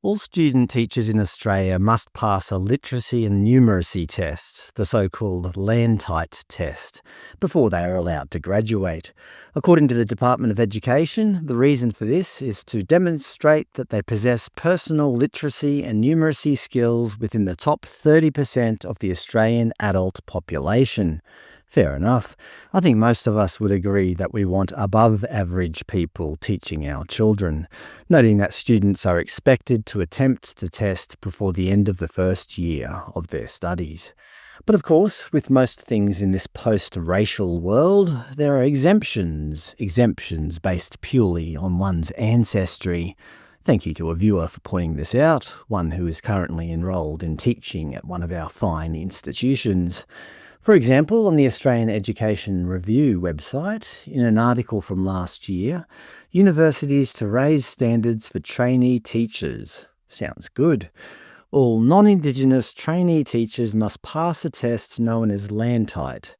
All student teachers in Australia must pass a literacy and numeracy test, the so-called LANTITE test, before they are allowed to graduate. According to the Department of Education, the reason for this is to demonstrate that they possess personal literacy and numeracy skills within the top 30% of the Australian adult population. Fair enough. I think most of us would agree that we want above-average people teaching our children, noting that students are expected to attempt the test before the end of the first year of their studies. But of course, with most things in this post-racial world, there are exemptions based purely on one's ancestry. Thank you to a viewer for pointing this out, one who is currently enrolled in teaching at one of our fine institutions. For example, on the Australian Education Review website, in an article from last year, universities to raise standards for trainee teachers. Sounds good. All non-Indigenous trainee teachers must pass a test known as LANTITE.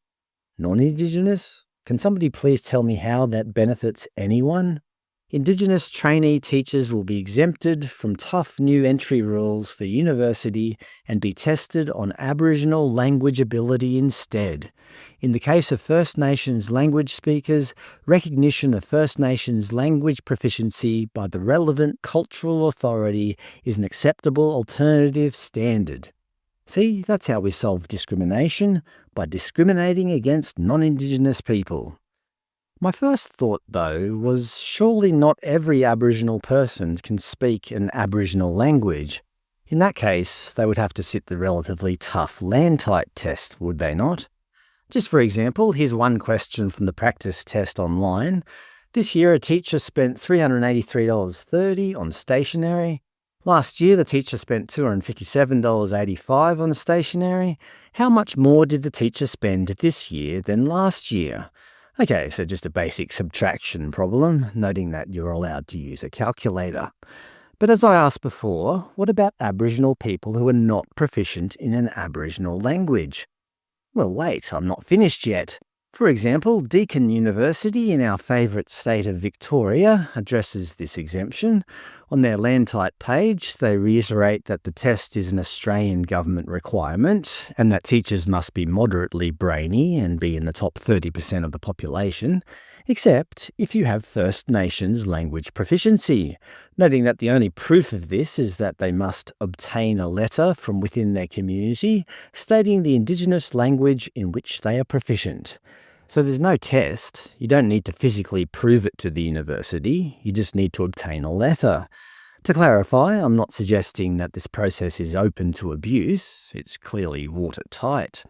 Non-Indigenous? Can somebody please tell me how that benefits anyone? Indigenous trainee teachers will be exempted from tough new entry rules for university and be tested on Aboriginal language ability instead. In the case of First Nations language speakers, recognition of First Nations language proficiency by the relevant cultural authority is an acceptable alternative standard. See, that's how we solve discrimination, by discriminating against non-Indigenous people. My first thought, though, was surely not every Aboriginal person can speak an Aboriginal language. In that case, they would have to sit the relatively tough LANTITE test, would they not? Just for example, here's one question from the practice test online. This year, a teacher spent $383.30 on stationery. Last year, the teacher spent $257.85 on stationery. How much more did the teacher spend this year than last year? Okay, so just a basic subtraction problem, noting that you're allowed to use a calculator. But as I asked before, what about Aboriginal people who are not proficient in an Aboriginal language? Well, wait, I'm not finished yet. For example, Deakin University in our favourite state of Victoria addresses this exemption. On their LANTITE page, they reiterate that the test is an Australian government requirement and that teachers must be moderately brainy and be in the top 30% of the population, except if you have First Nations language proficiency, noting that the only proof of this is that they must obtain a letter from within their community stating the Indigenous language in which they are proficient. So there's no test. You don't need to physically prove it to the university. You just need to obtain a letter. To clarify, I'm not suggesting that this process is open to abuse. It's clearly watertight.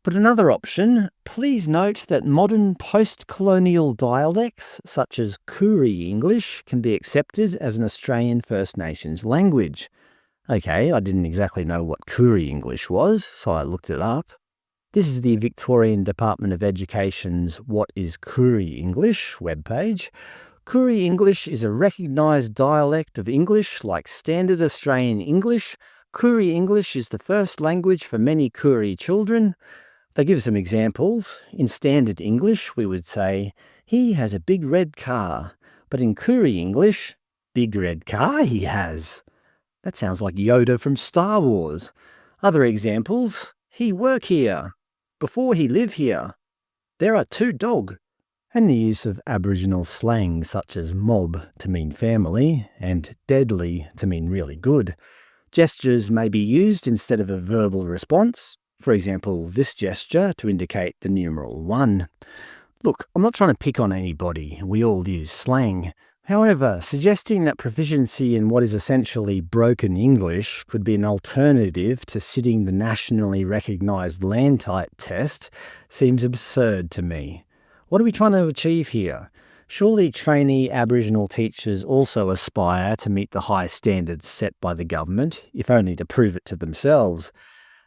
But another option, please note that modern post-colonial dialects such as Koorie English can be accepted as an Australian First Nations language. Okay, I didn't exactly know what Koorie English was, so I looked it up. This is the Victorian Department of Education's What is Koorie English webpage. Koorie English is a recognised dialect of English like Standard Australian English. Koorie English is the first language for many Koorie children. They give some examples. In Standard English, we would say, he has a big red car. But in Koorie English, big red car he has. That sounds like Yoda from Star Wars. Other examples, he work here. Before he live here. There are 2 dog. And the use of Aboriginal slang such as mob to mean family and deadly to mean really good. Gestures may be used instead of a verbal response. For example, this gesture to indicate the numeral 1. Look, I'm not trying to pick on anybody. We all use slang. However, suggesting that proficiency in what is essentially broken English could be an alternative to sitting the nationally recognised LANTITE test seems absurd to me. What are we trying to achieve here? Surely trainee Aboriginal teachers also aspire to meet the high standards set by the government, if only to prove it to themselves.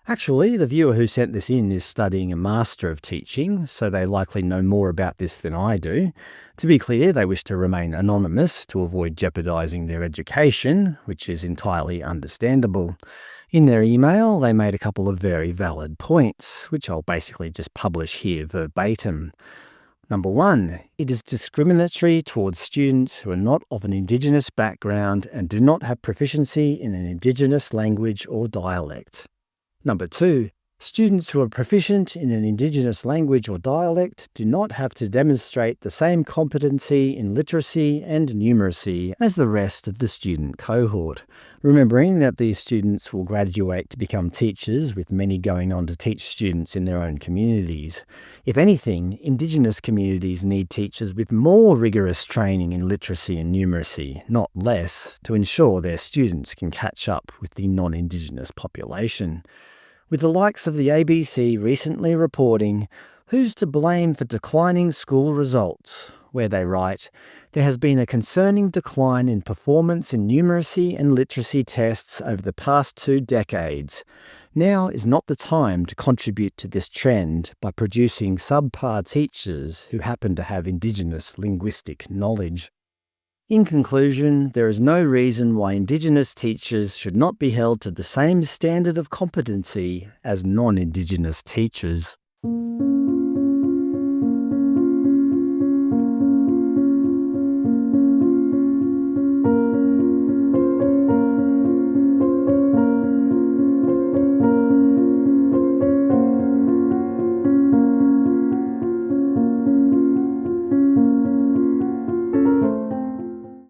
Actually, the viewer who sent this in is studying a Master of Teaching, so they likely know more about this than I do. To be clear, they wish to remain anonymous to avoid jeopardising their education, which is entirely understandable. In their email, they made a couple of very valid points, which I'll basically just publish here verbatim. Number 1, it is discriminatory towards students who are not of an Indigenous background and do not have proficiency in an Indigenous language or dialect. Number 2, students who are proficient in an Indigenous language or dialect do not have to demonstrate the same competency in literacy and numeracy as the rest of the student cohort, remembering that these students will graduate to become teachers, with many going on to teach students in their own communities. If anything, Indigenous communities need teachers with more rigorous training in literacy and numeracy, not less, to ensure their students can catch up with the non-Indigenous population. With the likes of the ABC recently reporting, "Who's to blame for declining school results?" where they write, "There has been a concerning decline in performance in numeracy and literacy tests over the past 2 decades. Now is not the time to contribute to this trend by producing subpar teachers who happen to have Indigenous linguistic knowledge." In conclusion, there is no reason why Indigenous teachers should not be held to the same standard of competency as non-Indigenous teachers.